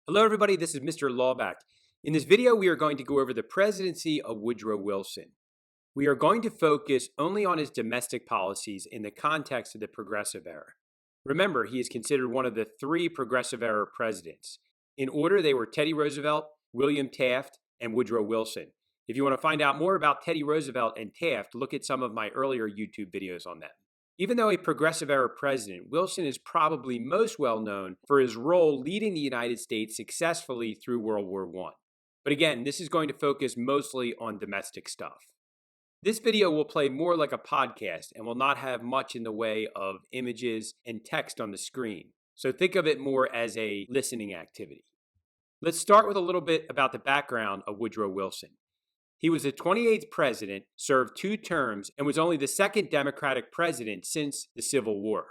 Hello everybody, this is Mr. Lawback. In this video, we are going to go over the presidency of Woodrow Wilson. We are going to focus only on his domestic policies in the context of the Progressive Era. Remember, he is considered one of the three Progressive Era presidents. In order, they were Teddy Roosevelt, William Taft, and Woodrow Wilson. If you want to find out more about Teddy Roosevelt and Taft, look at some of my earlier YouTube videos on them. Even though a Progressive Era president, Wilson is probably most well known for his role leading the United States successfully through World War I. But again, this is going to focus mostly on domestic stuff. This video will play more like a podcast and will not have much in the way of images and text on the screen. So think of it more as a listening activity. Let's start with a little bit about the background of Woodrow Wilson. He was the 28th president, served 2 terms, and was only the second Democratic president since the Civil War.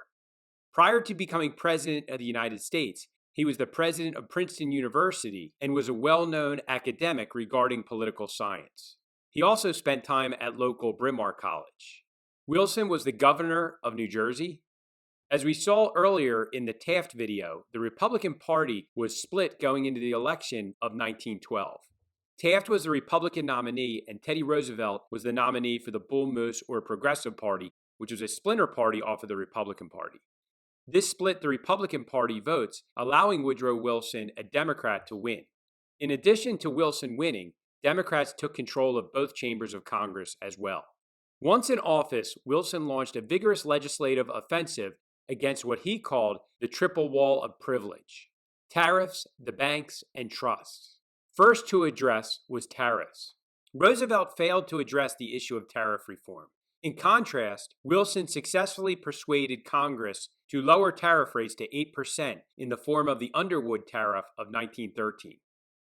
Prior to becoming president of the United States, he was the president of Princeton University and was a well-known academic regarding political science. He also spent time at local Bryn Mawr College. Wilson was the governor of New Jersey. As we saw earlier in the Taft video, the Republican Party was split going into the election of 1912. Taft was the Republican nominee, and Teddy Roosevelt was the nominee for the Bull Moose or Progressive Party, which was a splinter party off of the Republican Party. This split the Republican Party votes, allowing Woodrow Wilson, a Democrat, to win. In addition to Wilson winning, Democrats took control of both chambers of Congress as well. Once in office, Wilson launched a vigorous legislative offensive against what he called the triple wall of privilege: tariffs, the banks, and trusts. First to address was tariffs. Roosevelt failed to address the issue of tariff reform. In contrast, Wilson successfully persuaded Congress to lower tariff rates to 8% in the form of the Underwood Tariff of 1913.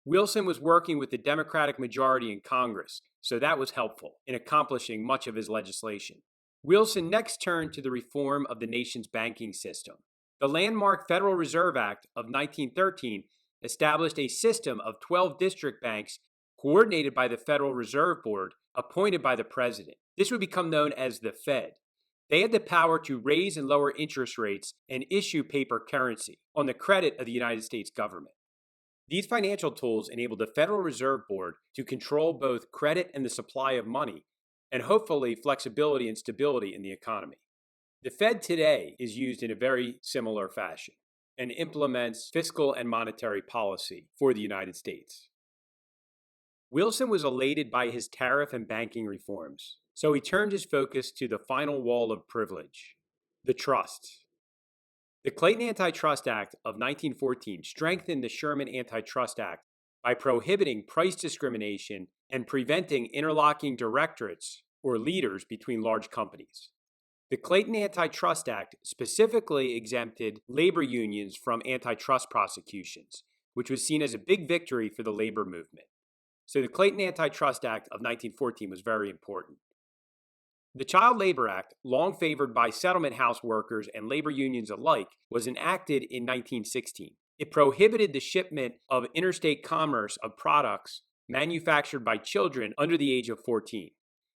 Wilson was working with the Democratic majority in Congress, so that was helpful in accomplishing much of his legislation. Wilson next turned to the reform of the nation's banking system. The landmark Federal Reserve Act of 1913 established a system of 12 district banks coordinated by the Federal Reserve Board, appointed by the president. This would become known as the Fed. They had the power to raise and lower interest rates and issue paper currency on the credit of the United States government. These financial tools enabled the Federal Reserve Board to control both credit and the supply of money, and hopefully flexibility and stability in the economy. The Fed today is used in a very similar fashion and implements fiscal and monetary policy for the United States. Wilson was elated by his tariff and banking reforms, so he turned his focus to the final wall of privilege: the trusts. The Clayton Antitrust Act of 1914 strengthened the Sherman Antitrust Act by prohibiting price discrimination and preventing interlocking directorates or leaders between large companies. The Clayton Antitrust Act specifically exempted labor unions from antitrust prosecutions, which was seen as a big victory for the labor movement. So the Clayton Antitrust Act of 1914 was very important. The Child Labor Act, long favored by settlement house workers and labor unions alike, was enacted in 1916. It prohibited the shipment of interstate commerce of products manufactured by children under the age of 14.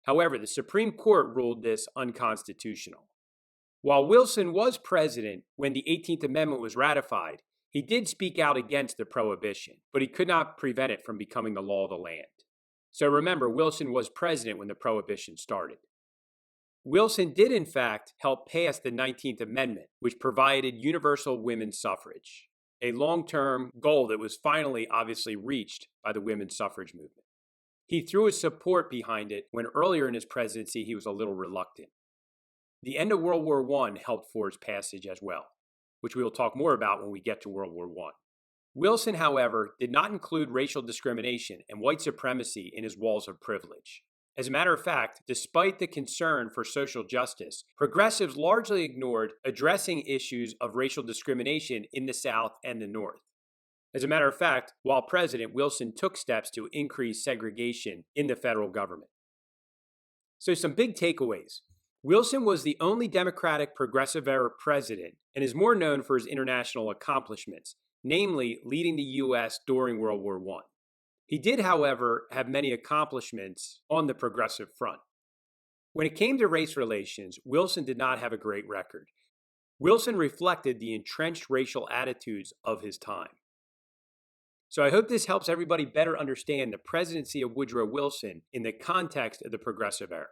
However, the Supreme Court ruled this unconstitutional. While Wilson was president when the 18th Amendment was ratified, he did speak out against the prohibition, but he could not prevent it from becoming the law of the land. So remember, Wilson was president when the prohibition started. Wilson did, in fact, help pass the 19th Amendment, which provided universal women's suffrage, a long-term goal that was finally obviously reached by the women's suffrage movement. He threw his support behind it when earlier in his presidency he was a little reluctant. The end of World War I helped for its passage as well, which we will talk more about when we get to World War I. Wilson, however, did not include racial discrimination and white supremacy in his walls of privilege. As a matter of fact, despite the concern for social justice, progressives largely ignored addressing issues of racial discrimination in the South and the North. As a matter of fact, while president, Wilson took steps to increase segregation in the federal government. So some big takeaways. Wilson was the only Democratic Progressive Era president and is more known for his international accomplishments, namely leading the U.S. during World War I. He did, however, have many accomplishments on the progressive front. When it came to race relations, Wilson did not have a great record. Wilson reflected the entrenched racial attitudes of his time. So I hope this helps everybody better understand the presidency of Woodrow Wilson in the context of the Progressive Era.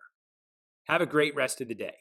Have a great rest of the day.